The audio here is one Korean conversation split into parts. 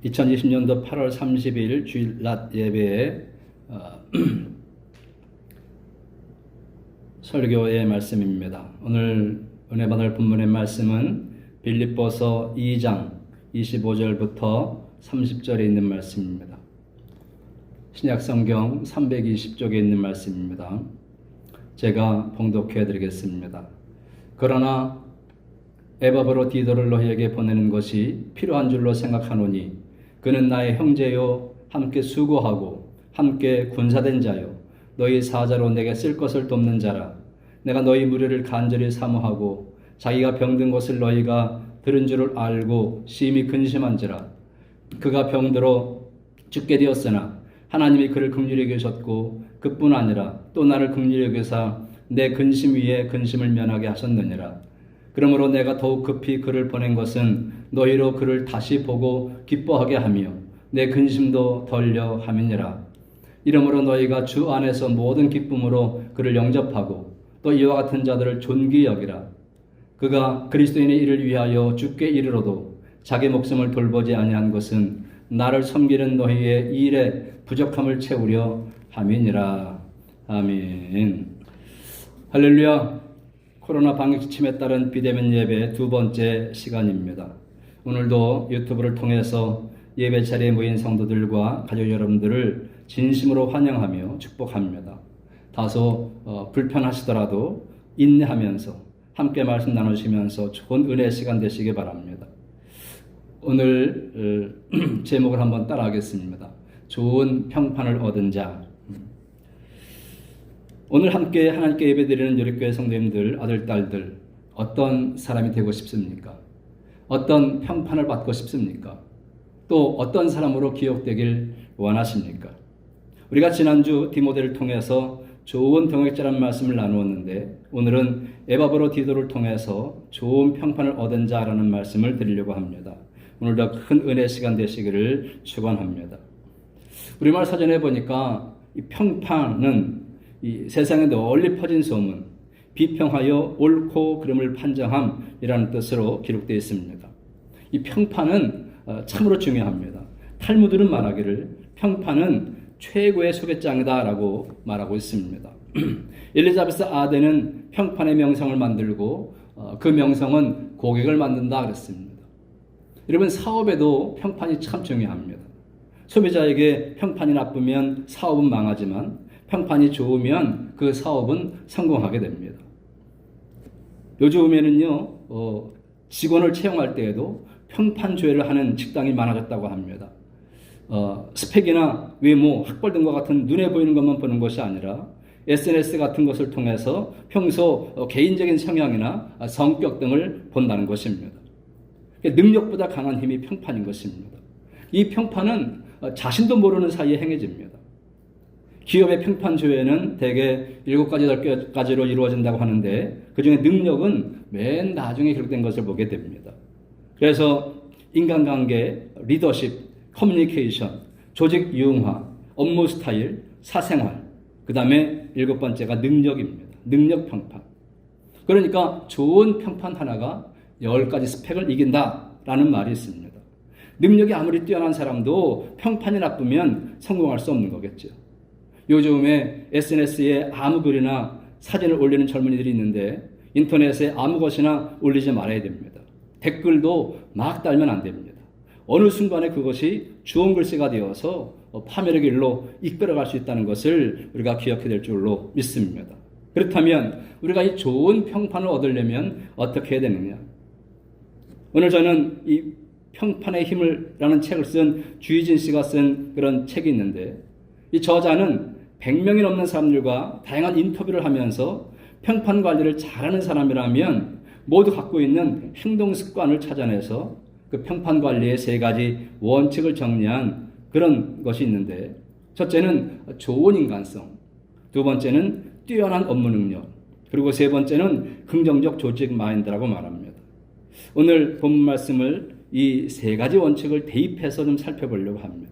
2020년도 8월 30일 주일 낮 예배에 설교의 말씀입니다. 오늘 은혜 받을 본문의 말씀은 빌립보서 2장 25절부터 30절에 있는 말씀입니다. 신약성경 320쪽에 있는 말씀입니다. 제가 봉독해 드리겠습니다. 그러나 에바브로 디도를 너희에게 보내는 것이 필요한 줄로 생각하노니 그는 나의 형제요 함께 수고하고 함께 군사된 자요 너희 사자로 내게 쓸 것을 돕는 자라. 내가 너희 무리를 간절히 사모하고 자기가 병든 것을 너희가 들은 줄을 알고 심히 근심한지라. 그가 병들어 죽게 되었으나 하나님이 그를 긍휼히 여기셨고 그뿐 아니라 또 나를 긍휼히 여기사 내 근심 위에 근심을 면하게 하셨느니라. 그러므로 내가 더욱 급히 그를 보낸 것은 너희로 그를 다시 보고 기뻐하게 하며 내 근심도 덜려 함이니라. 이러므로 너희가 주 안에서 모든 기쁨으로 그를 영접하고 또 이와 같은 자들을 존귀히 여기라. 그가 그리스도인의 일을 위하여 죽게 이르러도 자기 목숨을 돌보지 아니한 것은 나를 섬기는 너희의 일에 부족함을 채우려 함이니라. 아멘. 할렐루야. 코로나 방역 지침에 따른 비대면 예배 두 번째 시간입니다. 오늘도 유튜브를 통해서 예배 자리에 모인 성도들과 가족 여러분들을 진심으로 환영하며 축복합니다. 다소 불편하시더라도 인내하면서 함께 말씀 나누시면서 좋은 은혜 시간 되시기 바랍니다. 오늘 제목을 한번 따라하겠습니다. 좋은 평판을 얻은 자. 오늘 함께 하나님께 예배드리는 요리교회 성도님들, 아들, 딸들 어떤 사람이 되고 싶습니까? 어떤 평판을 받고 싶습니까? 또 어떤 사람으로 기억되길 원하십니까? 우리가 지난주 디모데를 통해서 좋은 동역자라는 말씀을 나누었는데 오늘은 에바브로 디도를 통해서 좋은 평판을 얻은 자라는 말씀을 드리려고 합니다. 오늘도 큰 은혜 시간 되시기를 축원합니다. 우리말 사전에 보니까 이 평판은 이 세상에 널리 퍼진 소문, 비평하여 옳고 그름을 판정함이라는 뜻으로 기록되어 있습니다. 이 평판은 참으로 중요합니다. 탈무드는 말하기를 평판은 최고의 소개장이다라고 말하고 있습니다. 엘리자베스 아대는 평판의 명성을 만들고 그 명성은 고객을 만든다 그랬습니다. 여러분, 사업에도 평판이 참 중요합니다. 소비자에게 평판이 나쁘면 사업은 망하지만 평판이 좋으면 그 사업은 성공하게 됩니다. 요즘에는요, 직원을 채용할 때에도 평판 조회를 하는 직장이 많아졌다고 합니다. 스펙이나 외모, 학벌 등과 같은 눈에 보이는 것만 보는 것이 아니라 SNS 같은 것을 통해서 평소 개인적인 성향이나 성격 등을 본다는 것입니다. 능력보다 강한 힘이 평판인 것입니다. 이 평판은 자신도 모르는 사이에 행해집니다. 기업의 평판 조회는 대개 7가지, 10가지로 이루어진다고 하는데 그 중에 능력은 맨 나중에 기록된 것을 보게 됩니다. 그래서 인간관계, 리더십, 커뮤니케이션, 조직 유용화, 업무 스타일, 사생활, 그 다음에 7번째가 능력입니다. 능력 평판. 그러니까 좋은 평판 하나가 10가지 스펙을 이긴다라는 말이 있습니다. 능력이 아무리 뛰어난 사람도 평판이 나쁘면 성공할 수 없는 거겠죠. 요즘에 SNS에 아무 글이나 사진을 올리는 젊은이들이 있는데 인터넷에 아무 것이나 올리지 말아야 됩니다. 댓글도 막 달면 안 됩니다. 어느 순간에 그것이 좋은 글씨가 되어서 파멸의 길로 이끌어갈 수 있다는 것을 우리가 기억해야 될 줄로 믿습니다. 그렇다면 우리가 이 좋은 평판을 얻으려면 어떻게 해야 되느냐? 오늘 저는 이 평판의 힘을 라는 책을 쓴 주희진 씨가 쓴 그런 책이 있는데 이 저자는 100명이 넘는 사람들과 다양한 인터뷰를 하면서 평판 관리를 잘하는 사람이라면 모두 갖고 있는 행동 습관을 찾아내서 그 평판 관리의 3가지 원칙을 정리한 그런 것이 있는데 첫째는 좋은 인간성, 두 번째는 뛰어난 업무 능력, 그리고 세 번째는 긍정적 조직 마인드라고 말합니다. 오늘 본문 말씀을 이 3가지 원칙을 대입해서 좀 살펴보려고 합니다.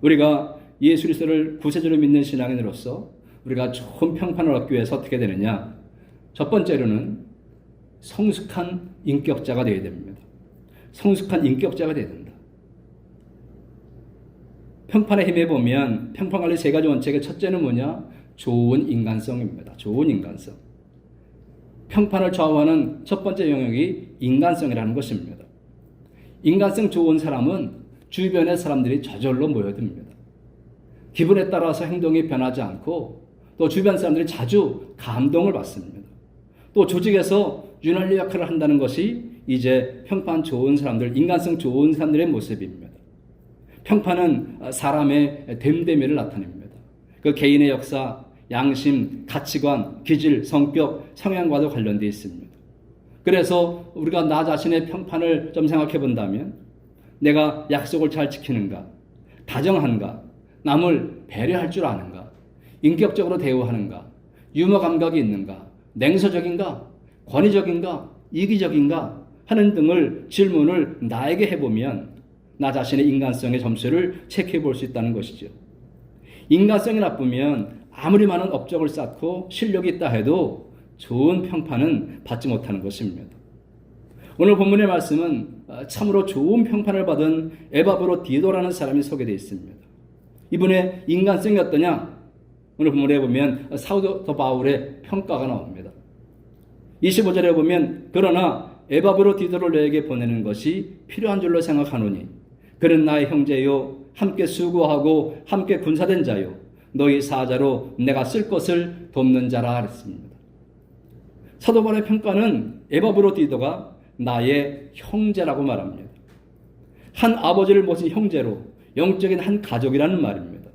우리가 예수 그리스도를 구세주로 믿는 신앙인으로서 우리가 좋은 평판을 얻기 위해서 어떻게 되느냐? 첫 번째로는 성숙한 인격자가 되어야 됩니다. 성숙한 인격자가 되어야 된다. 평판의 힘에 보면 평판관리 세 가지 원칙의 첫째는 뭐냐? 좋은 인간성입니다. 좋은 인간성. 평판을 좌우하는 첫 번째 영역이 인간성이라는 것입니다. 인간성 좋은 사람은 주변의 사람들이 저절로 모여듭니다. 기분에 따라서 행동이 변하지 않고 또 주변 사람들이 자주 감동을 받습니다. 또 조직에서 윤활유 역할을 한다는 것이 이제 평판 좋은 사람들, 인간성 좋은 사람들의 모습입니다. 평판은 사람의 됨됨이를 나타냅니다. 그 개인의 역사, 양심, 가치관, 기질, 성격, 성향과도 관련되어 있습니다. 그래서 우리가 나 자신의 평판을 좀 생각해 본다면 내가 약속을 잘 지키는가, 다정한가, 남을 배려할 줄 아는가, 인격적으로 대우하는가, 유머 감각이 있는가, 냉소적인가, 권위적인가, 이기적인가 하는 등을 질문을 나에게 해보면 나 자신의 인간성의 점수를 체크해 볼 수 있다는 것이죠. 인간성이 나쁘면 아무리 많은 업적을 쌓고 실력이 있다 해도 좋은 평판은 받지 못하는 것입니다. 오늘 본문의 말씀은 참으로 좋은 평판을 받은 에바브로디도라는 사람이 소개되어 있습니다. 이분의 인간성이 어떠냐? 오늘 본문에 보면 사도 바울의 평가가 나옵니다. 25절에 보면 그러나 에바브로디도를 너에게 보내는 것이 필요한 줄로 생각하노니 그는 나의 형제요 함께 수고하고 함께 군사된 자요 너희 사자로 내가 쓸 것을 돕는 자라 그랬습니다. 사도 바울의 평가는 에바브로디도가 나의 형제라고 말합니다. 한 아버지를 모신 형제로 영적인 한 가족이라는 말입니다.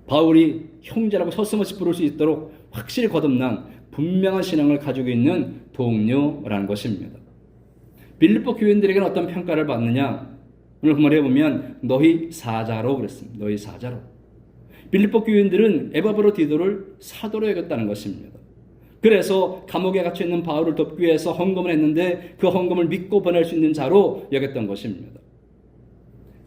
바울이 형제라고 서슴없이 부를 수 있도록 확실히 거듭난 분명한 신앙을 가지고 있는 동료라는 것입니다. 빌립보 교인들에게는 어떤 평가를 받느냐? 오늘 본문에 보면 너희 사자로 그랬습니다. 너희 사자로. 빌립보 교인들은 에바브로디도를 사도로 여겼다는 것입니다. 그래서 감옥에 갇혀 있는 바울을 돕기 위해서 헌금을 했는데 그 헌금을 믿고 보낼 수 있는 자로 여겼던 것입니다.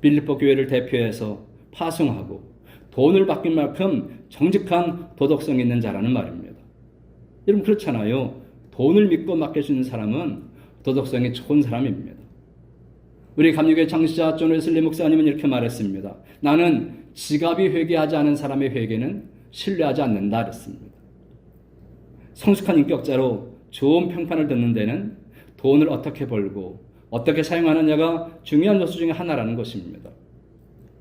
빌립보 교회를 대표해서 파송하고 돈을 받길 만큼 정직한 도덕성 있는 자라는 말입니다. 여러분 그렇잖아요. 돈을 믿고 맡길 수 있는 사람은 도덕성이 좋은 사람입니다. 우리 감리교회 창시자 존 웨슬리 목사님은 이렇게 말했습니다. 나는 지갑이 회개하지 않은 사람의 회개는 신뢰하지 않는다 그랬습니다. 성숙한 인격자로 좋은 평판을 듣는 데는 돈을 어떻게 벌고 어떻게 사용하느냐가 중요한 요소 중에 하나라는 것입니다.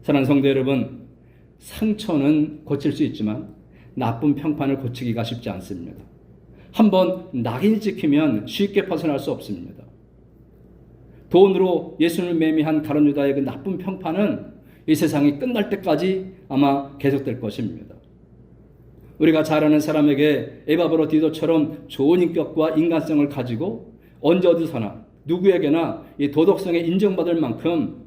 사랑하는 성도 여러분, 상처는 고칠 수 있지만 나쁜 평판을 고치기가 쉽지 않습니다. 한번 낙인이 찍히면 쉽게 벗어날 수 없습니다. 돈으로 예수를 매미한 가룟 유다의 그 나쁜 평판은 이 세상이 끝날 때까지 아마 계속될 것입니다. 우리가 잘 아는 사람에게 에바브로디도처럼 좋은 인격과 인간성을 가지고 언제 어디서나 누구에게나 이 도덕성에 인정받을 만큼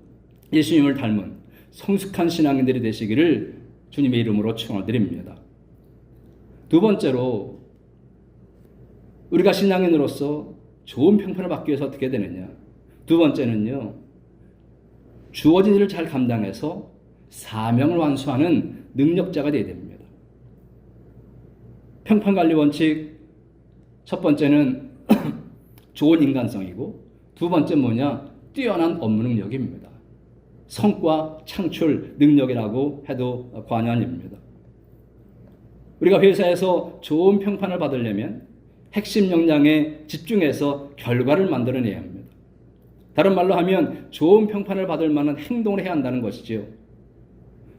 예수님을 닮은 성숙한 신앙인들이 되시기를 주님의 이름으로 축원드립니다. 두 번째로 우리가 신앙인으로서 좋은 평판을 받기 위해서 어떻게 되느냐? 두 번째는요, 주어진 일을 잘 감당해서 사명을 완수하는 능력자가 되어야 됩니다. 평판관리 원칙 첫 번째는 좋은 인간성이고 두 번째 뭐냐? 뛰어난 업무 능력입니다. 성과 창출 능력이라고 해도 과언이 아닙니다. 우리가 회사에서 좋은 평판을 받으려면 핵심 역량에 집중해서 결과를 만들어내야 합니다. 다른 말로 하면 좋은 평판을 받을 만한 행동을 해야 한다는 것이지요.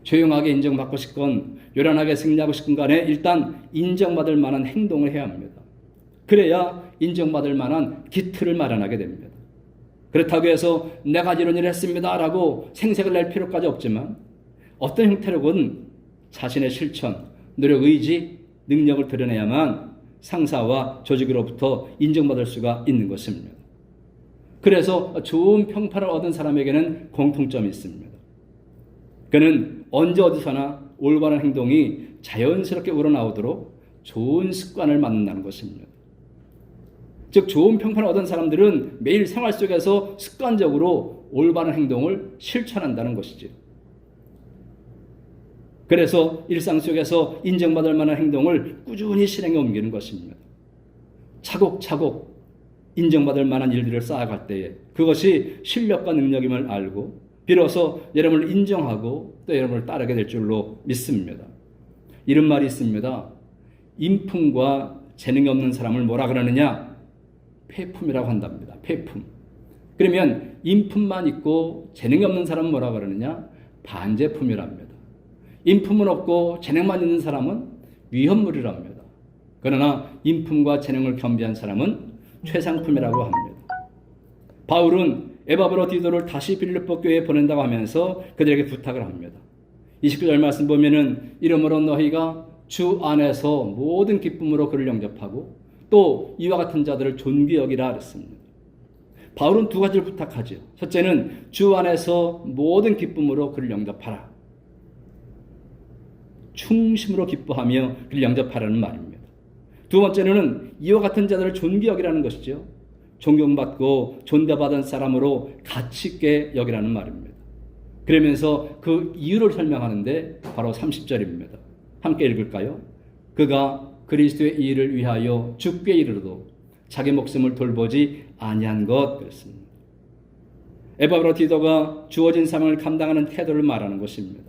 조용하게 인정받고 싶건 요란하게 승리하고 싶건 간에 일단 인정받을 만한 행동을 해야 합니다. 그래야 인정받을 만한 기틀을 마련하게 됩니다. 그렇다고 해서 내가 이런 일을 했습니다 라고 생색을 낼 필요까지 없지만 어떤 형태로건 자신의 실천, 노력, 의지, 능력을 드러내야만 상사와 조직으로부터 인정받을 수가 있는 것입니다. 그래서 좋은 평판을 얻은 사람에게는 공통점이 있습니다. 그는 언제 어디서나 올바른 행동이 자연스럽게 우러나오도록 좋은 습관을 만든다는 것입니다. 즉 좋은 평판을 얻은 사람들은 매일 생활 속에서 습관적으로 올바른 행동을 실천한다는 것이죠. 그래서 일상 속에서 인정받을 만한 행동을 꾸준히 실행에 옮기는 것입니다. 차곡차곡 인정받을 만한 일들을 쌓아갈 때에 그것이 실력과 능력임을 알고 비로소 여러분을 인정하고 또 여러분을 따르게 될 줄로 믿습니다. 이런 말이 있습니다. 인품과 재능이 없는 사람을 뭐라 그러느냐? 폐품이라고 한답니다. 폐품. 그러면 인품만 있고 재능이 없는 사람은 뭐라 그러느냐? 반제품이랍니다. 인품은 없고 재능만 있는 사람은 위험물이랍니다. 그러나 인품과 재능을 겸비한 사람은 최상품이라고 합니다. 바울은 에바브라 디도를 다시 빌립보 교회에 보낸다고 하면서 그들에게 부탁을 합니다. 29절 말씀 보면은 이러므로 너희가 주 안에서 모든 기쁨으로 그를 영접하고 또 이와 같은 자들을 존귀 여기라 그랬습니다. 바울은 두 가지를 부탁하죠. 첫째는 주 안에서 모든 기쁨으로 그를 영접하라. 충심으로 기뻐하며 그를 영접하라는 말입니다. 두 번째는 이와 같은 자들을 존귀 여기라는 것이죠. 존경받고 존대받은 사람으로 가치 있게 여기라는 말입니다. 그러면서 그 이유를 설명하는데 바로 30절입니다. 함께 읽을까요? 그가 그리스도의 일을 위하여 죽게 이르러도 자기 목숨을 돌보지 아니한 것 그랬습니다. 에바브라 디도가 주어진 사명을 감당하는 태도를 말하는 것입니다.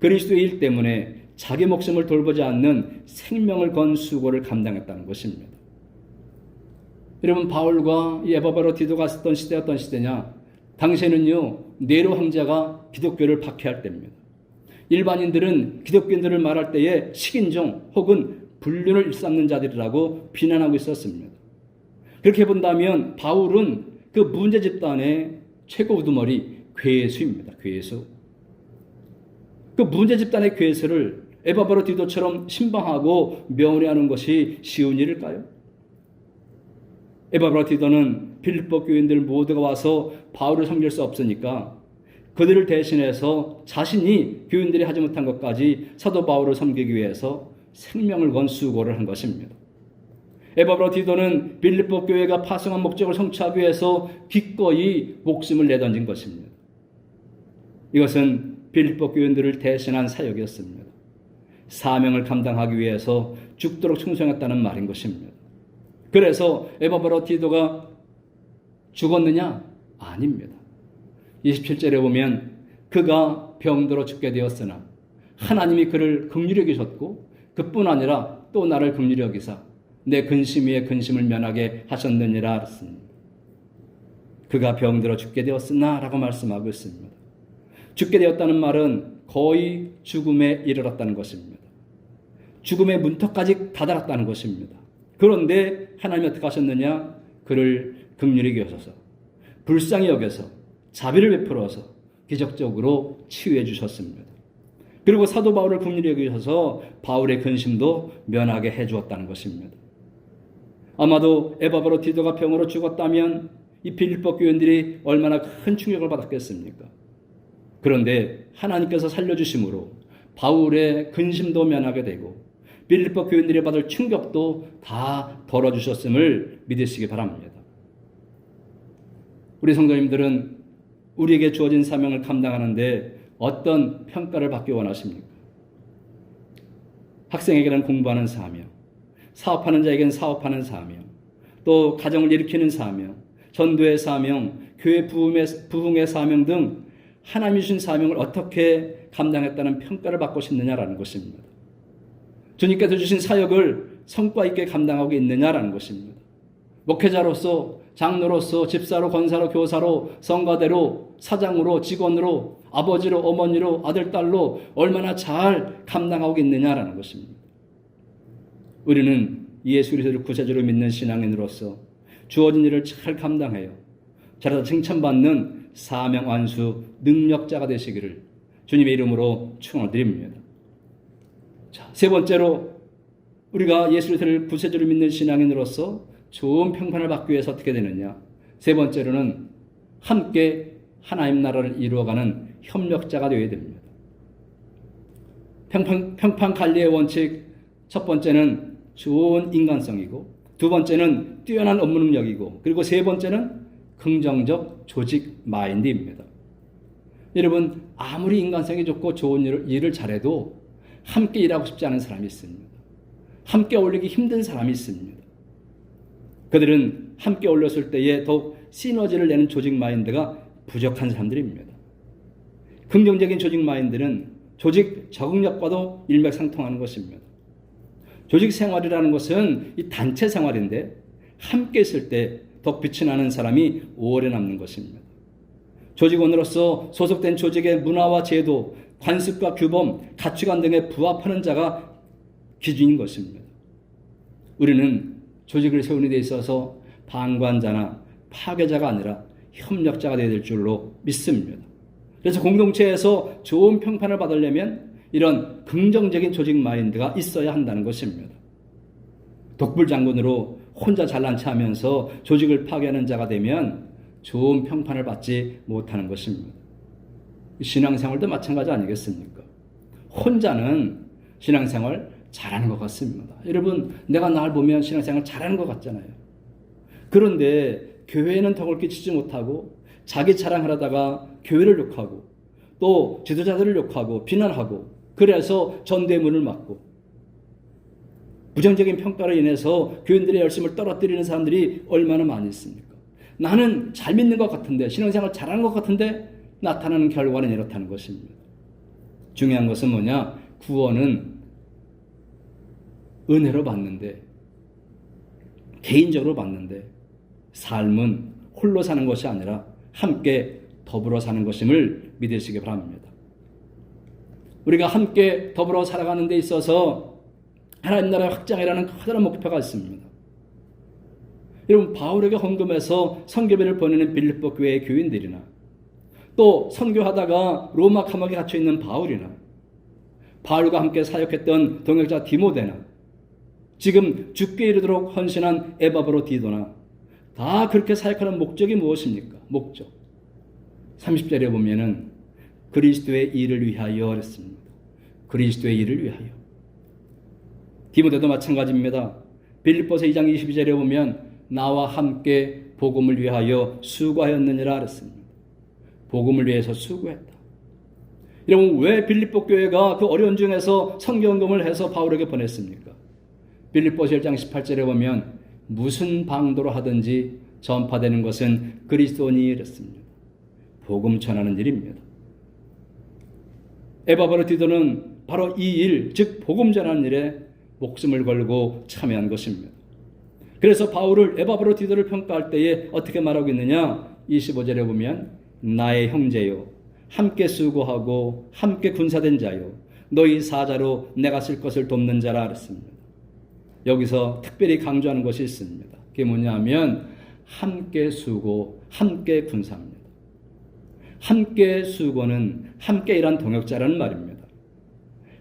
그리스도의 일 때문에 자기 목숨을 돌보지 않는 생명을 건 수고를 감당했다는 것입니다. 여러분, 바울과 이 에바브라 디도가 썼던 시대가 어떤 시대냐? 당시에는요, 네로 황제가 기독교를 박해할 때입니다. 일반인들은 기독교인들을 말할 때에 식인종 혹은 불륜을 일삼는 자들이라고 비난하고 있었습니다. 그렇게 본다면 바울은 그 문제 집단의 최고 우두머리 괴수입니다. 괴수. 그 문제 집단의 괴수를 에바브라 디도처럼 신방하고 명예하는 것이 쉬운 일일까요? 에바브라 디도는 빌립보 교인들 모두가 와서 바울을 섬길 수 없으니까 그들을 대신해서 자신이 교인들이 하지 못한 것까지 사도 바울을 섬기기 위해서 생명을 건 수고를 한 것입니다. 에바브라 디도는 빌립보 교회가 파송한 목적을 성취하기 위해서 기꺼이 목숨을 내던진 것입니다. 이것은 빌립보 교인들을 대신한 사역이었습니다. 사명을 감당하기 위해서 죽도록 충성했다는 말인 것입니다. 그래서 에바브라 디도가 죽었느냐? 아닙니다. 27절에 보면 그가 병들어 죽게 되었으나 하나님이 그를 긍휼히 여기셨고 그뿐 아니라 또 나를 긍휼히 여기사 내 근심 위에 근심을 면하게 하셨느니라 했습니다. 그가 병들어 죽게 되었으나 라고 말씀하고 있습니다. 죽게 되었다는 말은 거의 죽음에 이르렀다는 것입니다. 죽음의 문턱까지 다다랐다는 것입니다. 그런데 하나님이 어떻게 하셨느냐? 그를 긍휼히 여기셔서 불쌍히 여겨서 자비를 베풀어서 기적적으로 치유해 주셨습니다. 그리고 사도 바울을 긍휼히 여기셔서 바울의 근심도 면하게 해 주었다는 것입니다. 아마도 에바브라 디도가 병으로 죽었다면 이 빌립보 교인들이 얼마나 큰 충격을 받았겠습니까? 그런데 하나님께서 살려주심으로 바울의 근심도 면하게 되고 빌립보 교인들이 받을 충격도 다 덜어주셨음을 믿으시기 바랍니다. 우리 성도님들은 우리에게 주어진 사명을 감당하는데 어떤 평가를 받기 원하십니까? 학생에게는 공부하는 사명, 사업하는 자에게는 사업하는 사명, 또 가정을 일으키는 사명, 전도의 사명, 교회 부흥의 사명 등 하나님이 주신 사명을 어떻게 감당했다는 평가를 받고 싶느냐라는 것입니다. 주님께서 주신 사역을 성과 있게 감당하고 있느냐라는 것입니다. 목회자로서, 장로로서, 집사로, 권사로, 교사로, 성가대로, 사장으로, 직원으로, 아버지로, 어머니로, 아들, 딸로 얼마나 잘 감당하고 있느냐라는 것입니다. 우리는 예수 그리스도를 구세주로 믿는 신앙인으로서 주어진 일을 잘 감당해요. 잘해서 칭찬받는 사명 완수 능력자가 되시기를 주님의 이름으로 축원드립니다. 자, 세 번째로 우리가 예수 그리스도를 구세주로 믿는 신앙인으로서 좋은 평판을 받기 위해서 어떻게 되느냐? 세 번째로는 함께 하나님 나라를 이루어가는 협력자가 되어야 됩니다. 평판 관리의 원칙, 첫 번째는 좋은 인간성이고, 두 번째는 뛰어난 업무 능력이고, 그리고 세 번째는 긍정적 조직 마인드입니다. 여러분, 아무리 인간성이 좋고 좋은 일을 잘해도 함께 일하고 싶지 않은 사람이 있습니다. 함께 어울리기 힘든 사람이 있습니다. 그들은 함께 어울렸을 때에 더욱 시너지를 내는 조직 마인드가 부족한 사람들입니다. 긍정적인 조직 마인드는 조직 적응력과도 일맥상통하는 것입니다. 조직 생활이라는 것은 이 단체 생활인데 함께 있을 때 덕빛이 나는 사람이 오래 남는 것입니다. 조직원으로서 소속된 조직의 문화와 제도, 관습과 규범, 가치관 등에 부합하는 자가 기준인 것입니다. 우리는 조직을 세우는 데 있어서 방관자나 파괴자가 아니라 협력자가 되어야 될 줄로 믿습니다. 그래서 공동체에서 좋은 평판을 받으려면 이런 긍정적인 조직 마인드가 있어야 한다는 것입니다. 독불장군으로 혼자 잘난 체 하면서 조직을 파괴하는 자가 되면 좋은 평판을 받지 못하는 것입니다. 신앙생활도 마찬가지 아니겠습니까? 혼자는 신앙생활 잘하는 것 같습니다. 여러분, 내가 날 보면 신앙생활 잘하는 것 같잖아요. 그런데 교회에는 덕을 끼치지 못하고 자기 자랑하려다가 교회를 욕하고 또 지도자들을 욕하고 비난하고 그래서 전대문을 막고 부정적인 평가로 인해서 교인들의 열심을 떨어뜨리는 사람들이 얼마나 많이 있습니까? 나는 잘 믿는 것 같은데, 신앙생활 잘하는 것 같은데 나타나는 결과는 이렇다는 것입니다. 중요한 것은 뭐냐? 구원은 은혜로 받는데, 개인적으로 받는데, 삶은 홀로 사는 것이 아니라 함께 더불어 사는 것임을 믿으시기 바랍니다. 우리가 함께 더불어 살아가는 데 있어서 하나님 나라의 확장이라는 커다란 목표가 있습니다. 여러분, 바울에게 헌금해서 선교비를 보내는 빌립보 교회의 교인들이나 또 선교하다가 로마 감옥에 갇혀있는 바울이나 바울과 함께 사역했던 동역자 디모데나 지금 죽게 이르도록 헌신한 에바브로디도나 다 그렇게 사역하는 목적이 무엇입니까? 목적. 30절에 보면은 그리스도의 일을 위하여 그랬습니다. 그리스도의 일을 위하여. 디모데도 마찬가지입니다. 빌립보서 2장 22절에 보면 나와 함께 복음을 위하여 수고하였느니라 그랬습니다. 복음을 위해서 수고했다. 여러분, 왜 빌립보 교회가 그 어려운 중에서 선교헌금을 해서 바울에게 보냈습니까? 빌립보서 1장 18절에 보면 무슨 방도로 하든지 전파되는 것은 그리스도니 이랬습니다. 복음 전하는 일입니다. 에바브로디도는 바로 이 일, 즉 복음 전하는 일에 목숨을 걸고 참여한 것입니다. 그래서 바울을 에바브로디도를 평가할 때에 어떻게 말하고 있느냐? 25절에 보면 나의 형제요, 함께 수고하고 함께 군사된 자요, 너희 사자로 내가 쓸 것을 돕는 자라 그랬습니다. 여기서 특별히 강조하는 것이 있습니다. 그게 뭐냐면 함께 수고, 함께 군사입니다. 함께 수고는 함께 일한 동역자라는 말입니다.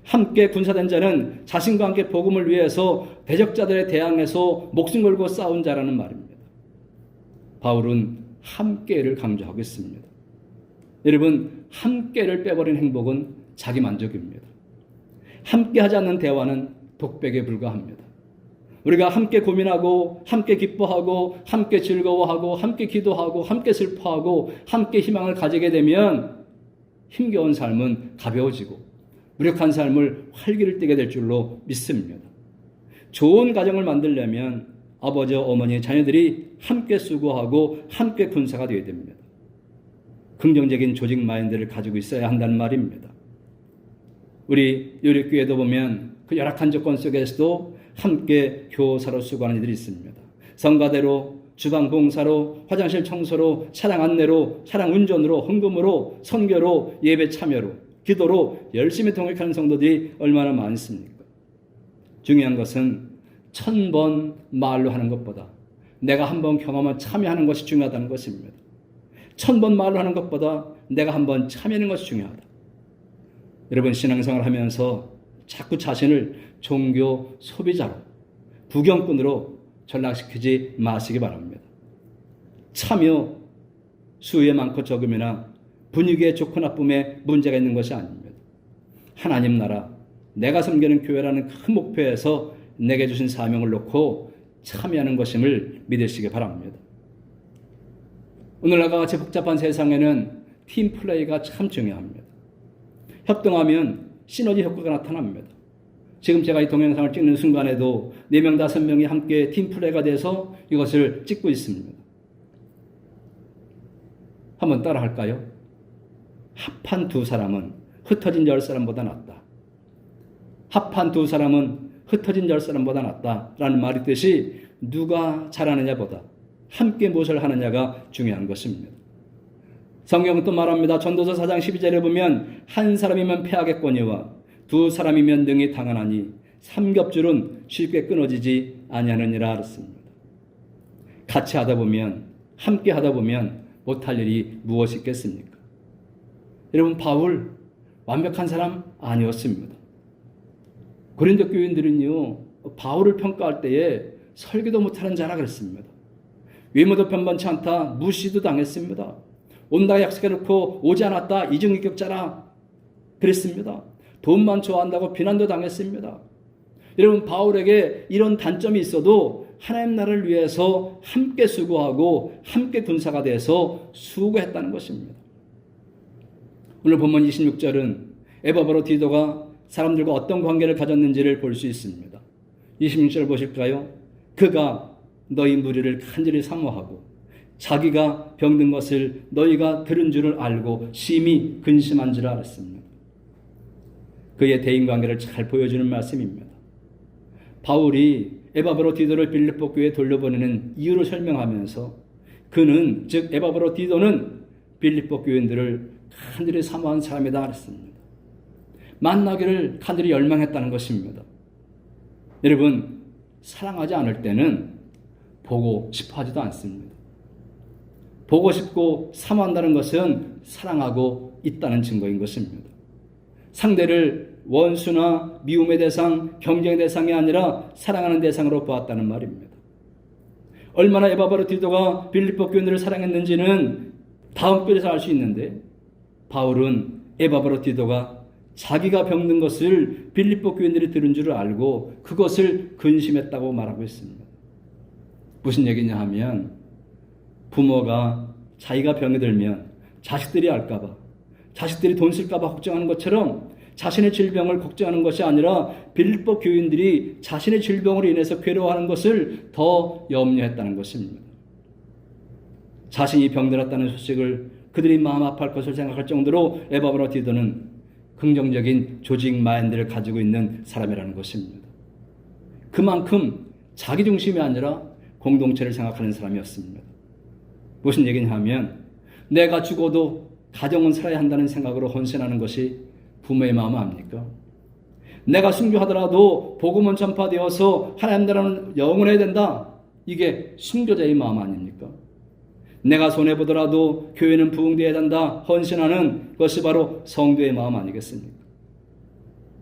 함께 군사된 자는 자신과 함께 복음을 위해서 대적자들에 대항해서 목숨 걸고 싸운 자라는 말입니다. 바울은 함께를 강조하고 있습니다. 여러분, 함께를 빼버린 행복은 자기만족입니다. 함께하지 않는 대화는 독백에 불과합니다. 우리가 함께 고민하고 함께 기뻐하고 함께 즐거워하고 함께 기도하고 함께 슬퍼하고 함께 희망을 가지게 되면 힘겨운 삶은 가벼워지고 무력한 삶을 활기를 띠게 될 줄로 믿습니다. 좋은 가정을 만들려면 아버지, 어머니, 자녀들이 함께 수고하고 함께 군사가 되어야 됩니다. 긍정적인 조직 마인드를 가지고 있어야 한다는 말입니다. 우리 요리교회도 보면 그 열악한 조건 속에서도 함께 교사로 수고하는 이들이 있습니다. 성가대로, 주방 봉사로, 화장실 청소로, 차량 안내로, 차량 운전으로, 헌금으로, 선교로, 예배 참여로, 기도로 열심히 동역하는 성도들이 얼마나 많습니까? 중요한 것은 1000번 말로 하는 것보다 내가 한번 경험한 참여하는 것이 중요하다는 것입니다. 1000번 말로 하는 것보다 내가 한번 참여하는 것이 중요하다. 여러분, 신앙생활 하면서 자꾸 자신을 종교 소비자로, 구경꾼으로 전락시키지 마시기 바랍니다. 참여 수의 많고 적음이나 분위기의 좋고 나쁨에 문제가 있는 것이 아닙니다. 하나님 나라, 내가 섬기는 교회라는 큰 목표에서 내게 주신 사명을 놓고 참여하는 것임을 믿으시기 바랍니다. 오늘날과 같이 복잡한 세상에는 팀 플레이가 참 중요합니다. 협동하면 시너지 효과가 나타납니다. 지금 제가 이 동영상을 찍는 순간에도 4명, 5명이 함께 팀 플레이가 돼서 이것을 찍고 있습니다. 한번 따라 할까요? 합한 두 사람은 흩어진 10사람보다 낫다. 합한 두 사람은 흩어진 10사람보다 낫다라는 말이 뜻이 누가 잘하느냐보다 함께 무엇을 하느냐가 중요한 것입니다. 성경은 또 말합니다. 전도서 4장 12절에 보면 한 사람이면 패하겠거니와 두 사람이면 능히 당하나니 삼겹줄은 쉽게 끊어지지 아니하느니라 그랬습니다. 같이 하다 보면, 함께 하다 보면 못할 일이 무엇이 있겠습니까? 여러분, 바울 완벽한 사람 아니었습니다. 고린도 교인들은요, 바울을 평가할 때에 설교도 못하는 자라 그랬습니다. 외모도 변변치 않다, 무시도 당했습니다. 온다 약속해놓고 오지 않았다, 이중인격자라 그랬습니다. 돈만 좋아한다고 비난도 당했습니다. 여러분, 바울에게 이런 단점이 있어도 하나님 나라를 위해서 함께 수고하고 함께 군사가 돼서 수고했다는 것입니다. 오늘 본문 26절은 에바브로 디도가 사람들과 어떤 관계를 가졌는지를 볼 수 있습니다. 26절 보실까요? 그가 너희 무리를 간절히 사모하고 자기가 병든 것을 너희가 들은 줄을 알고 심히 근심한 줄 알았습니다. 그의 대인관계를 잘 보여주는 말씀입니다. 바울이 에바브로 디도를 빌립보 교회에 돌려보내는 이유를 설명하면서 그는, 즉 에바브로 디도는 빌립보 교인들을 간절히 사모한 사람이다 그랬습니다. 만나기를 간절히 열망했다는 것입니다. 여러분, 사랑하지 않을 때는 보고 싶어 하지도 않습니다. 보고 싶고 사모한다는 것은 사랑하고 있다는 증거인 것입니다. 상대를 원수나 미움의 대상, 경쟁의 대상이 아니라 사랑하는 대상으로 보았다는 말입니다. 얼마나 에바브로 디도가 빌립보 교인들을 사랑했는지는 다음 절에서 알 수 있는데, 바울은 에바브로 디도가 자기가 병든 것을 빌립보 교인들이 들은 줄을 알고 그것을 근심했다고 말하고 있습니다. 무슨 얘기냐 하면, 부모가 자기가 병이 들면 자식들이 알까봐, 자식들이 돈 쓸까봐 걱정하는 것처럼 자신의 질병을 걱정하는 것이 아니라 빌립보 교인들이 자신의 질병으로 인해서 괴로워하는 것을 더 염려했다는 것입니다. 자신이 병들었다는 소식을 그들이 마음 아파할 것을 생각할 정도로 에바브로 디도는 긍정적인 조직 마인드를 가지고 있는 사람이라는 것입니다. 그만큼 자기 중심이 아니라 공동체를 생각하는 사람이었습니다. 무슨 얘기냐 하면, 내가 죽어도 가정은 살아야 한다는 생각으로 헌신하는 것이 부모의 마음 아닙니까? 내가 순교하더라도 복음은 전파되어서 하나님 나라는 영원해야 된다. 이게 순교자의 마음 아닙니까? 내가 손해보더라도 교회는 부흥되어야 된다. 헌신하는 것이 바로 성도의 마음 아니겠습니까?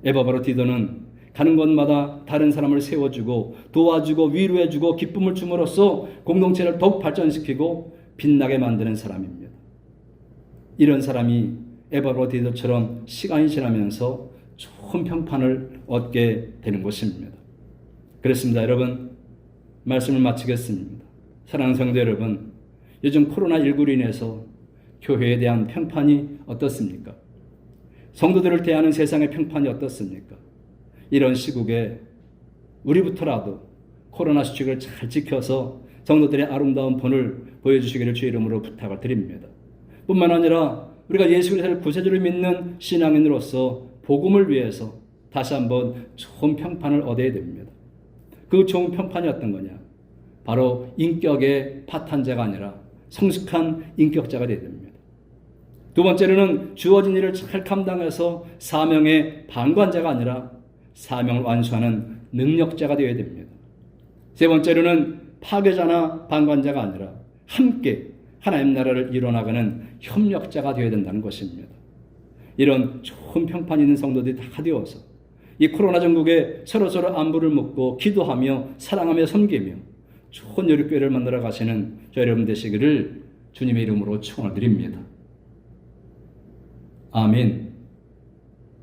에바브로 디도는 가는 곳마다 다른 사람을 세워주고 도와주고 위로해주고 기쁨을 줌으로써 공동체를 더욱 발전시키고 빛나게 만드는 사람입니다. 이런 사람이 에바브로 디도처럼 시간이 지나면서 좋은 평판을 얻게 되는 것입니다. 그렇습니다. 여러분, 말씀을 마치겠습니다. 사랑하는 성도 여러분, 요즘 코로나19로 인해서 교회에 대한 평판이 어떻습니까? 성도들을 대하는 세상의 평판이 어떻습니까? 이런 시국에 우리부터라도 코로나 수칙을 잘 지켜서 성도들의 아름다운 본을 보여주시기를 주의 이름으로 부탁을 드립니다. 뿐만 아니라 우리가 예수 그리스도를 구세주를 믿는 신앙인으로서 복음을 위해서 다시 한번 좋은 평판을 얻어야 됩니다. 그 좋은 평판이 어떤 거냐? 바로 인격의 파탄자가 아니라 성숙한 인격자가 되어야 됩니다. 두 번째로는 주어진 일을 잘 감당해서 사명의 방관자가 아니라 사명을 완수하는 능력자가 되어야 됩니다. 세 번째로는 파괴자나 방관자가 아니라 함께 하나님 나라를 이뤄나가는 협력자가 되어야 된다는 것입니다. 이런 좋은 평판 있는 성도들이 다 되어서 이 코로나 전국에 서로서로 안부를 묻고 기도하며 사랑하며 섬기며 좋은 여리교회를 만들어 가시는 저 여러분 되시기를 주님의 이름으로 축원을 드립니다. 아멘.